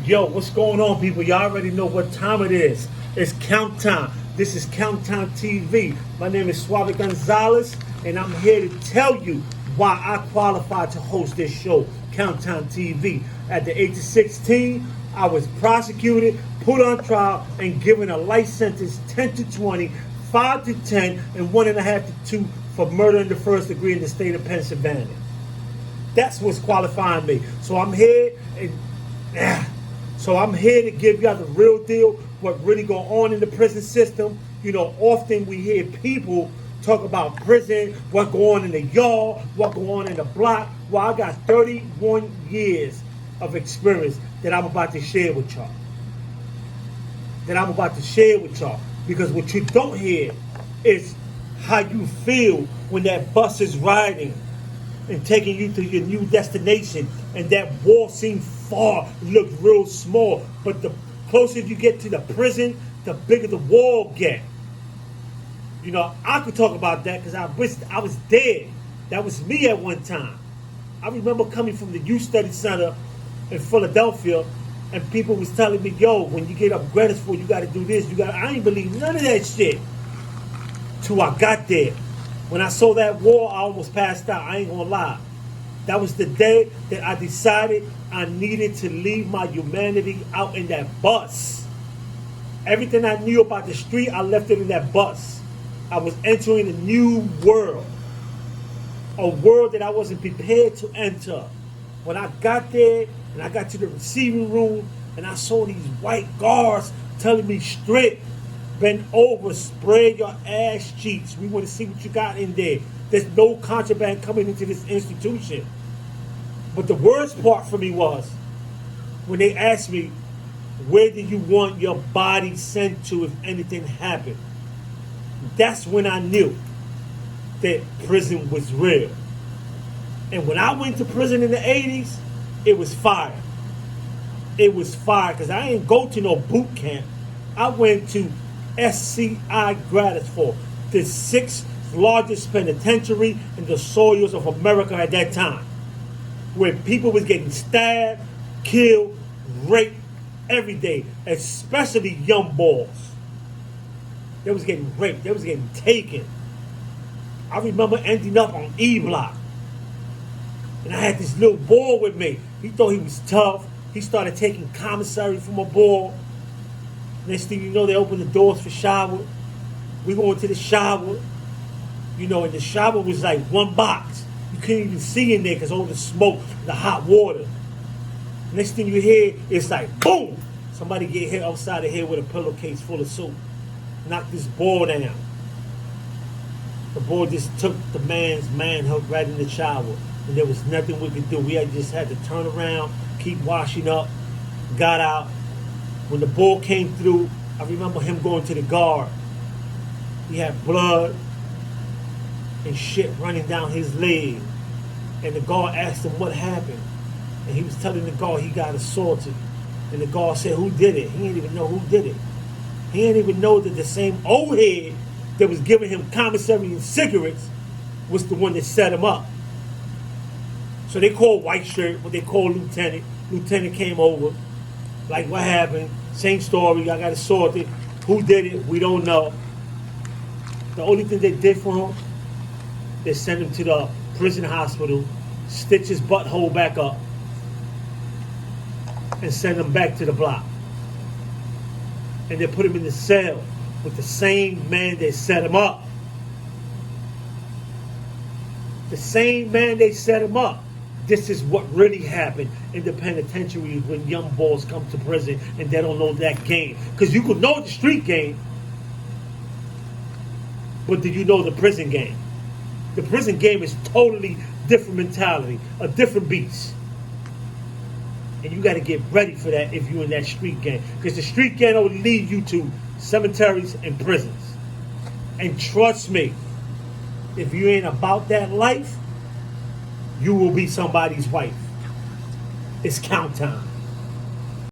Yo, what's going on, people? Y'all already know what time it is. It's Count Time. This is Count Time TV. My name is Suave Gonzalez, and I'm here to tell you why I qualified to host this show, Count Time TV. At the age of 16, I was prosecuted, put on trial, and given a life sentence 10 to 20, 5 to 10, and 1.5 to 2 for murder in the first degree in the state of Pennsylvania. That's what's qualifying me. So I'm here to give y'all the real deal, what really go on in the prison system. You know, often we hear people talk about prison, what go on in the yard, what go on in the block. Well, I got 31 years of experience that I'm about to share with y'all. Because what you don't hear is how you feel when that bus is riding and taking you to your new destination, and that wall seems far, looks real small, but the closer you get to the prison, the bigger the wall get. You know, I could talk about that because I was there. That was me at one time. I remember coming from the Youth Study Center in Philadelphia, and people was telling me, yo, when you get up Greenwich, you got to do this, I ain't believe none of that shit till I got there. When I saw that wall, I almost passed out. I ain't gonna lie. That was the day that I decided I needed to leave my humanity out in that bus. Everything I knew about the street, I left it in that bus. I was entering a new world. A world that I wasn't prepared to enter. When I got there, and I got to the receiving room, and I saw these white guards telling me straight, bend over, spread your ass cheeks. We want to see what you got in there. There's no contraband coming into this institution. But the worst part for me was when they asked me, where do you want your body sent to if anything happened? That's when I knew that prison was real. And when I went to prison in the 80s, it was fire. It was fire because I ain't go to no boot camp. I went to SCI Gratisford, the 6th largest penitentiary in the soils of America at that time, where people was getting stabbed, killed, raped every day, especially young boys. They was getting raped. They was getting taken. I remember ending up on E Block, and I had this little boy with me. He thought he was tough. He started taking commissary from a boy. Next thing you know, they open the doors for shower. We go into the shower. You know, and the shower was like one box. You couldn't even see in there because all the smoke, the hot water. Next thing you hear, it's like, boom! Somebody get hit upside the head with a pillowcase full of soap. Knock this boy down. The boy just took the man's manhood right in the shower. And there was nothing we could do. We just had to turn around, keep washing up, got out. When the bull came through, I remember him going to the guard. He had blood and shit running down his leg. And the guard asked him what happened. And he was telling the guard he got assaulted. And the guard said, who did it? He didn't even know who did it. He didn't even know that the same old head that was giving him commissary and cigarettes was the one that set him up. So they called White Shirt, what they called Lieutenant. Lieutenant came over. Like, what happened? Same story. I got assaulted. Who did it? We don't know. The only thing they did for him, they sent him to the prison hospital, stitch his butthole back up, and send him back to the block. And they put him in the cell with the same man that set him up. The same man they set him up. This is what really happened in the penitentiaries when young boys come to prison and they don't know that game. Because you could know the street game, but did you know the prison game? The prison game is totally different mentality, a different beast. And you got to get ready for that if you're in that street game. Because the street game will lead you to cemeteries and prisons. And trust me, if you ain't about that life, you will be somebody's wife. It's count time.